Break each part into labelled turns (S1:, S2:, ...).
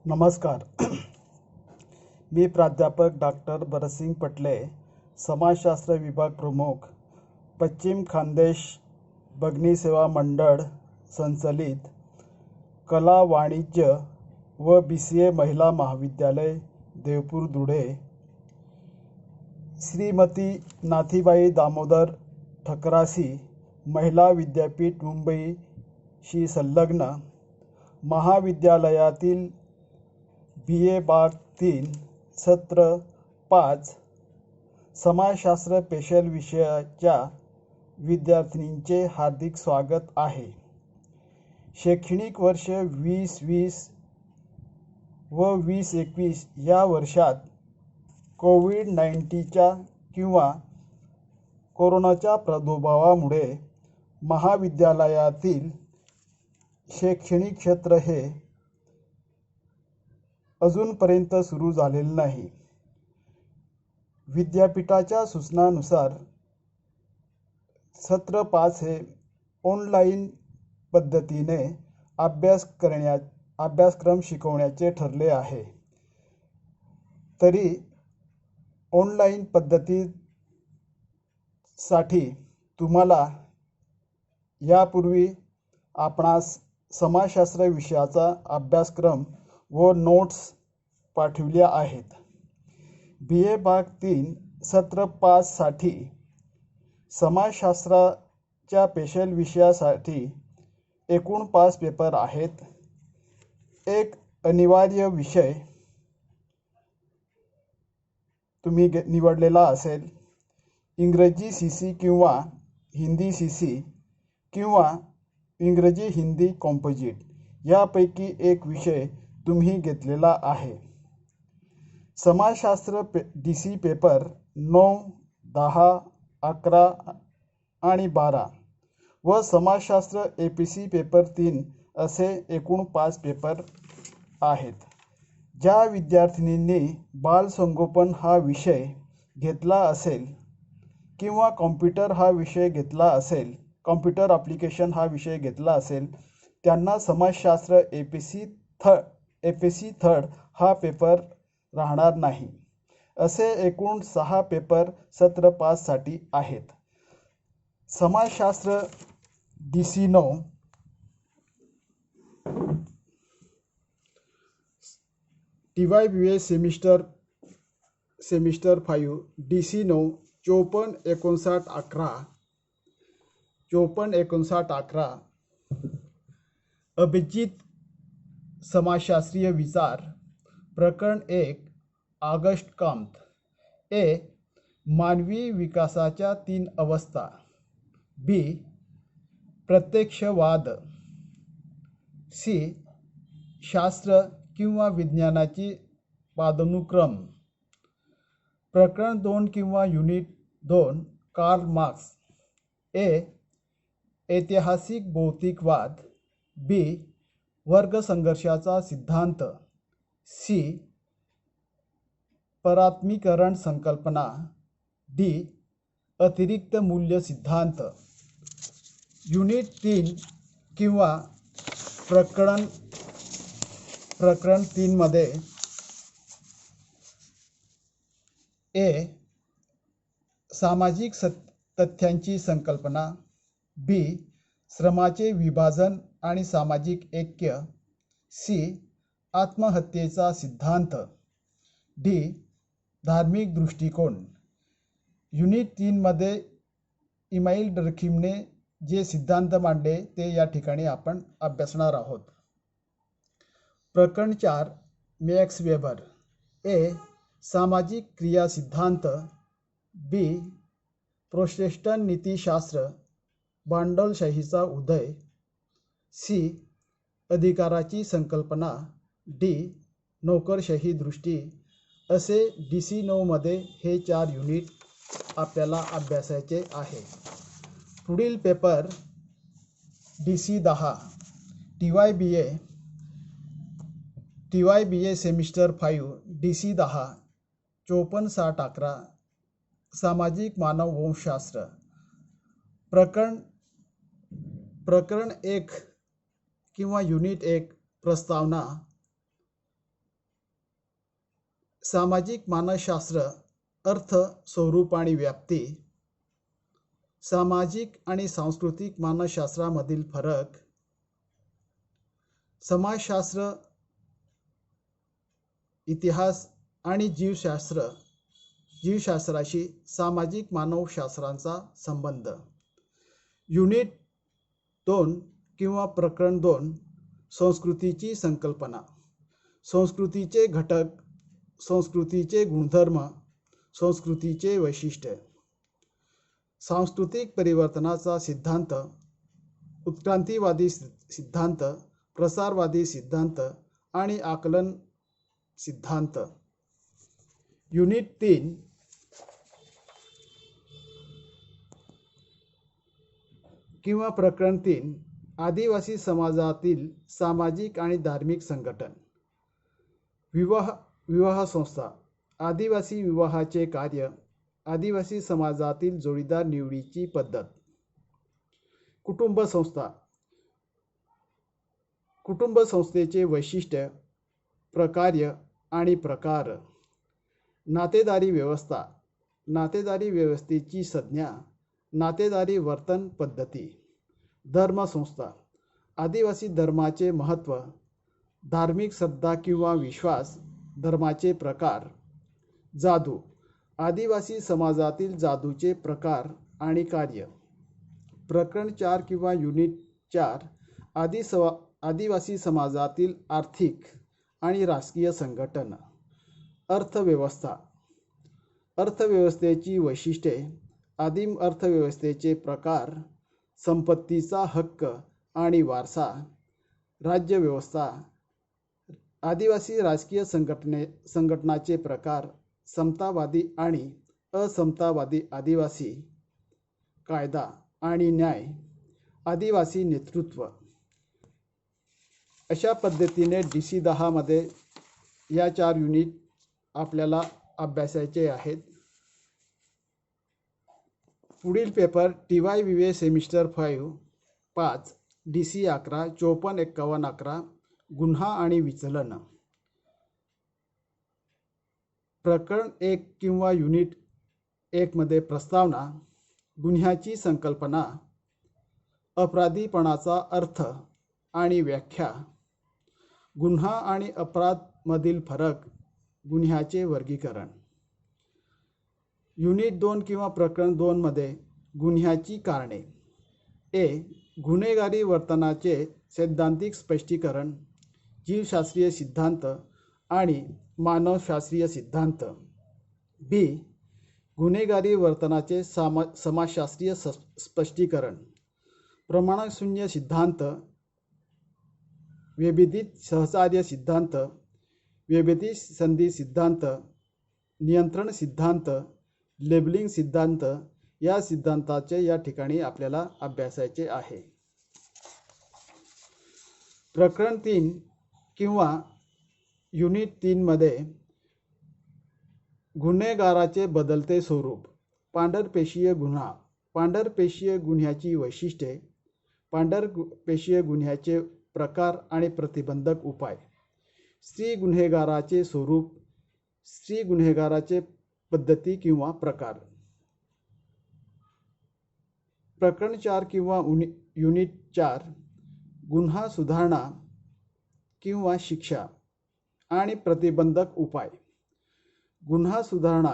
S1: नमस्कार. मी प्राध्यापक डॉक्टर भरतसिंग पटले, समाजशास्त्र विभाग प्रमुख, पश्चिम खानदेश भगिनी सेवा मंडळ संचलित कला वाणिज्य व BCA महिला महाविद्यालय देवपूर धुळे, श्रीमती नाथीबाई दामोदर ठकरासी महिला विद्यापीठ मुंबईशी संलग्न महाविद्यालयातील BA भाग 3 सत्र 5 समाजशास्त्र स्पेशल विषयाच्या विद्यार्थिनींचे हार्दिक स्वागत आहे. शैक्षणिक वर्ष 2020 व 2021 या वर्षात कोविड-19च्या किंवा कोरोनाच्या प्रादुर्भावामुळे महाविद्यालयातील शैक्षणिक क्षेत्र हे अजूनपर्यंत सुरू झालेले नाही. विद्यापीठाच्या सूचनानुसार सत्र 5 हे ऑनलाईन पद्धतीने अभ्यासक्रम शिकवण्याचे ठरले आहे. तरी ऑनलाईन पद्धतीसाठी तुम्हाला यापूर्वी आपणास समाजशास्त्र विषयाचा अभ्यासक्रम व नोट्स पाठविल्या आहेत. BA भाग 3 सत्र 5 साठी समाजशास्त्राच्या स्पेशल विषयासाठी एकूण 5 पेपर आहेत. एक अनिवार्य विषय तुम्ही निवडलेला असेल. इंग्रजी CC किंवा हिंदी CC किंवा इंग्रजी हिंदी कॉम्पोजिट यापैकी एक विषय तुम्ही घेतलेला आहे. समाजशास्त्र DC पेपर 9, 10, 11 आणि 12 व समाजशास्त्र APC पेपर 3 असे एकूण 5 पेपर आहेत. ज्या विद्यार्थिनींनी बालसंगोपन हा विषय घेतला असेल किंवा कॉम्प्युटर हा विषय घेतला असेल, कॉम्प्युटर ॲप्लिकेशन हा विषय घेतला असेल, त्यांना समाजशास्त्र APC थर्ड हा पेपर राहणार नाही. असे एकूण 6 पेपर सत्र 5 साठी आहेत. समाजशास्त्र DC 9 TYBA semester 5 DC 9 54-59-11 Abhijit समाजशास्त्रीय विचार प्रकरण 1 ऑगस्ट काम्त. A. मानवी विकासाच्या 3 अवस्था. B. प्रत्यक्षवाद. C. शास्त्र किंवा विज्ञानाची पदानुक्रम. प्रकरण 2 किंवा युनिट 2 कार्ल मार्क्स. A. ऐतिहासिक भौतिकवाद. B. वर्गसंघर्षाचा सिद्धांत. C. परात्मीकरण संकल्पना. D. अतिरिक्त मूल्य सिद्धांत. युनिट 3 किंवा प्रकरण 3 मध्ये A. सामाजिक तथ्यांची संकल्पना. B. श्रमाचे विभाजन आणि सामाजिक ऐक्य. C. आत्महत्येचा सिद्धांत. D. धार्मिक दृष्टिकोन. युनिट 3 मध्ये इमाईल डर्खीमने जे सिद्धांत मांडले ते या ठिकाणी आपण अभ्यासणार आहोत. प्रकरण 4 मॅक्स वेबर. A. सामाजिक क्रिया सिद्धांत. B. प्रोटेस्टंट नीतिशास्त्र भांडवलशाहीचा उदय. C. अधिकाराची संकल्पना. D. नोकरशाही दृष्टी. असे DC 9 मध्ये हे 4 युनिट आपल्याला अभ्यासायचे आहे. पुढील paper DC 10 TYBA semester 5 DC 10 54-60-11 सामाजिक मानववंशशास्त्र. प्रकरण 1 किंवा युनिट 1 प्रस्तावना. सामाजिक मानसशास्त्र अर्थ, स्वरूप आणि व्याप्ती, सामाजिक आणि सांस्कृतिक मानसशास्त्रामधील फरक, समाजशास्त्र, इतिहास आणि जीवशास्त्राशी सामाजिक मानवशास्त्रांचा संबंध. युनिट 2 किंवा प्रकरण 2, संस्कृतीची संकल्पना, संस्कृतीचे घटक, संस्कृतीचे गुणधर्म, संस्कृतीचे वैशिष्ट्य, सांस्कृतिक परिवर्तनाचा सिद्धांत, उत्क्रांतिवादी सिद्धांत, प्रसारवादी सिद्धांत आणि आकलन सिद्धांत. युनिट 3 किंवा प्रकरण 3, आदिवासी समाजातील सामाजिक आणि धार्मिक संघटन. विवाह संस्था, आदिवासी विवाहाचे कार्य, आदिवासी समाजातील जोडीदार निवडीची पद्धत. कुटुंब संस्था, कुटुंब संस्थेचे वैशिष्ट्य, प्रकार्य आणि प्रकार. नातेदारी व्यवस्था, नातेदारी व्यवस्थेची संज्ञा, नातेदारी वर्तन पद्धती. धर्मसंस्था, आदिवासी धर्माचे महत्त्व, धार्मिक श्रद्धा किंवा विश्वास, धर्माचे प्रकार. जादू, आदिवासी समाजातील जादूचे प्रकार आणि कार्य. प्रकरण 4 किंवा युनिट 4, आदिवासी समाजातील आर्थिक आणि राजकीय संघटन. अर्थव्यवस्था, अर्थव्यवस्थेची वैशिष्ट्ये, आदिम अर्थव्यवस्थेचे प्रकार, संपत्तीचा हक्क आणि वारसा. राज्यव्यवस्था, आदिवासी राजकीय संघटनाचे प्रकार, समतावादी आणि असमतावादी आदिवासी. कायदा आणि न्याय, आदिवासी नेतृत्व. अशा पद्धतीने DC 10 मध्ये या 4 युनिट आपल्याला अभ्यासायचे आहेत. पुढील पेपर TYVA सेमिस्टर 5 DC 11 54-51-11 गुन्हा आणि विचलन. प्रकरण 1 किंवा युनिट 1 मध्ये प्रस्तावना, गुन्ह्याची संकल्पना, अपराधीपणाचा अर्थ आणि व्याख्या, गुन्हा आणि अपराध मधील फरक, गुन्ह्याचे वर्गीकरण. युनिट 2 किंवा प्रकरण 2 मध्ये गुन्ह्याची कारणे. गुन्हेगारी वर्तनाचे सैद्धांतिक स्पष्टीकरण, जीवशास्त्रीय सिद्धांत आणि मानवशास्त्रीय सिद्धांत. गुन्हेगारी वर्तनाचे समाजशास्त्रीय स्पष्टीकरण, प्रमाणशून्य सिद्धांत, विभेदित सहचार्य सिद्धांत, विभेदित संधी सिद्धांत, नियंत्रण सिद्धांत, लेबलिंग सिद्धांत. या सिद्धांताचे या ठिकाणी आपल्याला अभ्यासायचे आहे. प्रकरण 3 किंवा युनिट 3 मध्ये गुन्हेगाराचे बदलते स्वरूप, पांढरपेशीय गुन्हा, पांढरपेशीय गुन्ह्याची वैशिष्ट्ये, पांढरपेशीय गुन्ह्याचे प्रकार आणि प्रतिबंधक उपाय. स्त्री गुन्हेगाराचे स्वरूप, स्त्री गुन्हेगाराचे पद्धती किंवा प्रकार. प्रकरण 4 किंवा युनिट 4, गुन्हा सुधारणा किंवा शिक्षा आणि प्रतिबंधक उपाय. गुन्हा सुधारणा,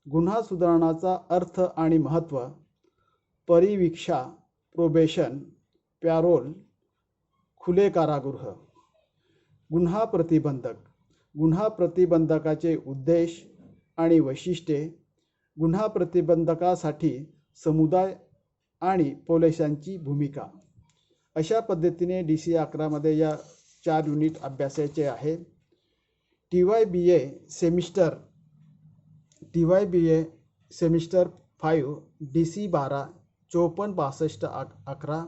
S1: गुन्हा सुधारणाचा अर्थ आणि महत्त्व, परिवीक्षा, प्रोबेशन, पॅरोल, खुले कारागृह. गुन्हा प्रतिबंधक, गुन्हा प्रतिबंधकाचे उद्देश आणि वैशिष्ट्ये, गुन्हा प्रतिबंधकासाठी समुदाय आणि पोलिसांची भूमिका. अशा पद्धतीने DC 11 मध्ये या 4 युनिट अभ्यासायचे आहे. TYBA सेमिस्टर 5 DC 12 54-62-11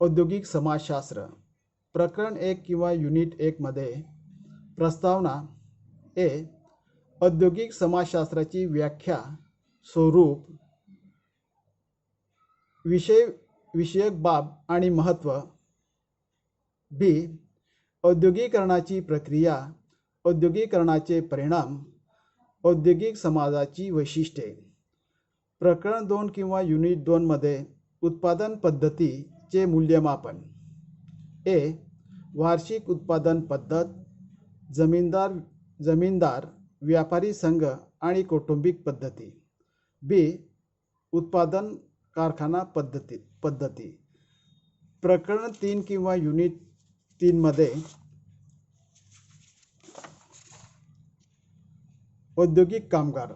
S1: औद्योगिक समाजशास्त्र. प्रकरण 1 किंवा युनिट 1 मध्ये प्रस्तावना. औद्योगिक समाजशास्त्राची व्याख्या, स्वरूप, विषयक बाब आणि महत्त्व. औद्योगिकरणाची प्रक्रिया, औद्योगिकरणाचे परिणाम, औद्योगिक समाजाची वैशिष्ट्ये. प्रकरण 2 किंवा युनिट 2 मध्ये उत्पादन पद्धतीचे मूल्यमापन. ए. वार्षिक उत्पादन पद्धत, जमीनदार व्यापारी संघ आणि कौटुंबिक पद्धती. बी. उत्पादन कारखाना पद्धती. प्रकरण 3 किंवा युनिट 3 मध्ये औद्योगिक कामगार.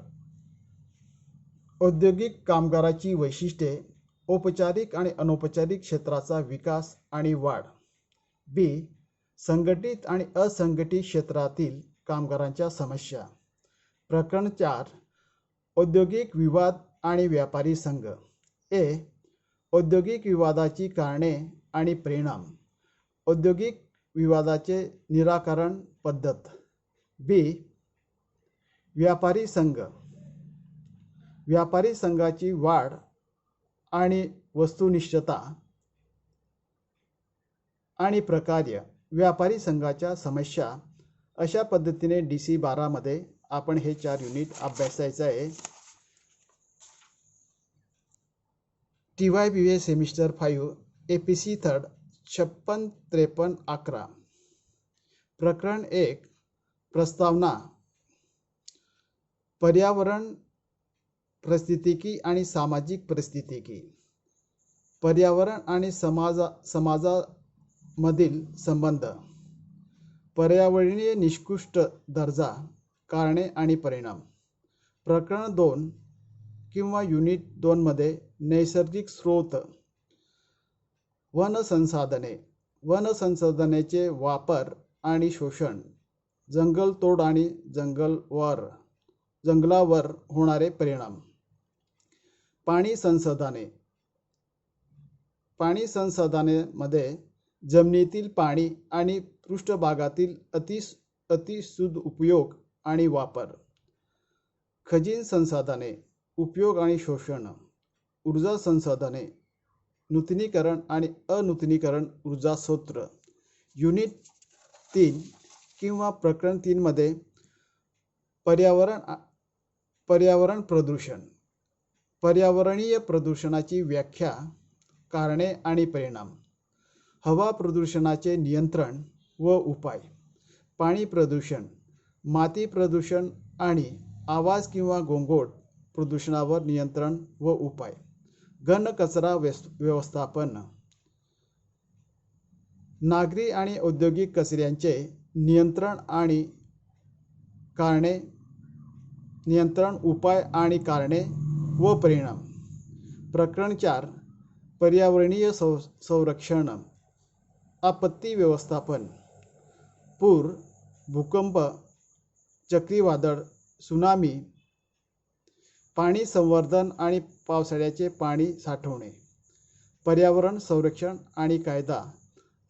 S1: औद्योगिक कामगाराची वैशिष्ट्ये, औपचारिक आणि अनौपचारिक क्षेत्राचा विकास आणि वाढ. बी. संघटित आणि असंघटित क्षेत्रातील कामगारांच्या समस्या. प्रकरण 4 औद्योगिक विवाद आणि व्यापारी संघ. ए. औद्योगिक विवादाची कारणे आणि परिणाम, औद्योगिक विवादाचे निराकरण पद्धत. बी. व्यापारी संघ. व्यापारी संघाची वाढ आणि वस्तुनिष्ठता आणि प्रकार्य, व्यापारी संघाच्या समस्या. अशा पद्धतीने DC 12 मध्ये आपण हे 4 युनिट अभ्यासायचं आहे. TYBA semester 5 APC 3 56, 53, 11. प्रकरण 1 प्रस्तावना. पर्यावरण परिस्थितिकी आणि सामाजिक परिस्थितिकी. पर्यावरण आणि समाजामधील संबंध. पर्यावरणीय निकृष्ट दर्जा, कारणे आणि परिणाम. प्रकरण 2 किंवा युनिट 2 मध्ये नैसर्गिक स्रोत. वनसंसाधने. वनसंसाधनेचे वापर आणि शोषण, जंगलतोड आणि जंगलावर होणारे परिणाम. पाणी संसाधने. पाणी संसाधनेमध्ये जमिनीतील पाणी आणि पृष्ठभागातील अतिशुद्ध उपयोग आणि वापर. खनिज संसाधने, उपयोग आणि शोषण. ऊर्जा संसाधने, नूतनीकरण आणि अनूतनीकरण ऊर्जा स्रोत. युनिट 3 किंवा प्रकरण 3 मध्ये पर्यावरण प्रदूषण. पर्यावरणीय प्रदूषणाची व्याख्या, कारणे आणि परिणाम. हवा प्रदूषणाचे नियंत्रण व उपाय. पाणी प्रदूषण, माती प्रदूषण आणि आवाज किंवा गोंगाट प्रदूषणावर नियंत्रण व उपाय. घनकचरा व्यवस्थापन. नागरी आणि औद्योगिक कचऱ्यांचे नियंत्रण आणि कारणे, नियंत्रण, उपाय आणि कारणे व परिणाम. प्रकरण 4 पर्यावरणीय संरक्षण. आपत्ती व्यवस्थापन. पूर, भूकंप, चक्रीवादळ, सुनामी. पाणी संवर्धन आणि पावसाळ्याचे पाणी साठवणे. पर्यावरण संरक्षण आणि कायदा.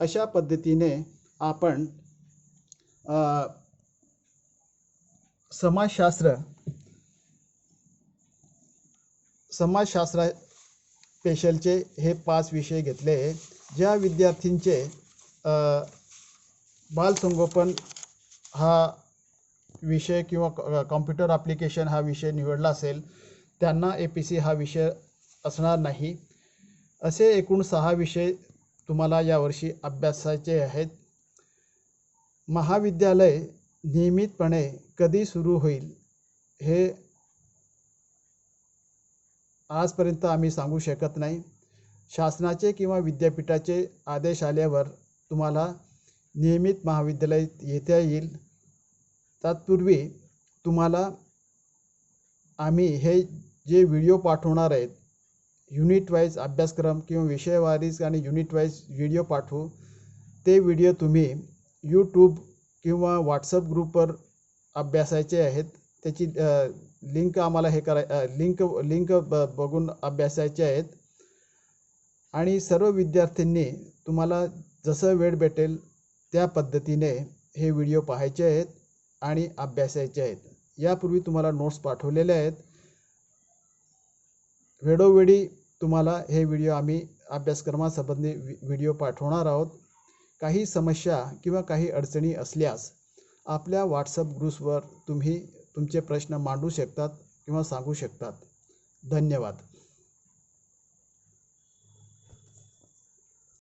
S1: अशा पद्धतीने आपण समाजशास्त्र स्पेशलचे हे 5 विषय घेतले. ज्या विद्यार्थ्यांचे बालसंगोपन हा विषय किंवा कॉम्प्युटर ॲप्लिकेशन हा विषय निवडला असेल त्यांना APC हा विषय असणार नाही. असे एकूण 6 विषय तुम्हाला यावर्षी अभ्यासायचे आहेत. महाविद्यालय नियमितपणे कधी सुरू होईल हे आजपर्यंत आम्ही सांगू शकत नाही. शासनाचे किंवा विद्यापीठाचे आदेश आल्यावर तुम्हाला नियमित महाविद्यालय येता येईल. तत्पूर्वी तुम्हाला आम्ही हे जे व्हिडिओ पाठवणार आहेत, युनिट वाईज अभ्यासक्रम किंवा विषयवारीज आणि युनिट वाईज व्हिडिओ पाठवू. ते व्हिडिओ तुम्ही यूट्यूब किंवा व्हॉट्सअप ग्रुपवर अभ्यासायचे आहेत. त्याची लिंक आम्हाला लिंक बघून अभ्यासायचे आहेत. आणि सर्व विद्यार्थ्यांनी तुम्हाला जसं वेळ भेटेल त्या पद्धतीने हे व्हिडिओ पाहायचे आहेत आणि अभ्यासायचे आहेत. यापूर्वी तुम्हाला नोट्स पाठवलेले आहेत. वेळोवेळी तुम्हाला हे व्हिडिओ आम्ही अभ्यासक्रमासंबंधी व्हिडिओ पाठवणार आहोत. काही समस्या किंवा काही अडचणी असल्यास आपल्या व्हॉट्सअप ग्रुप्सवर तुम्ही तुमचे प्रश्न मांडू शकतात किंवा सांगू शकतात. धन्यवाद.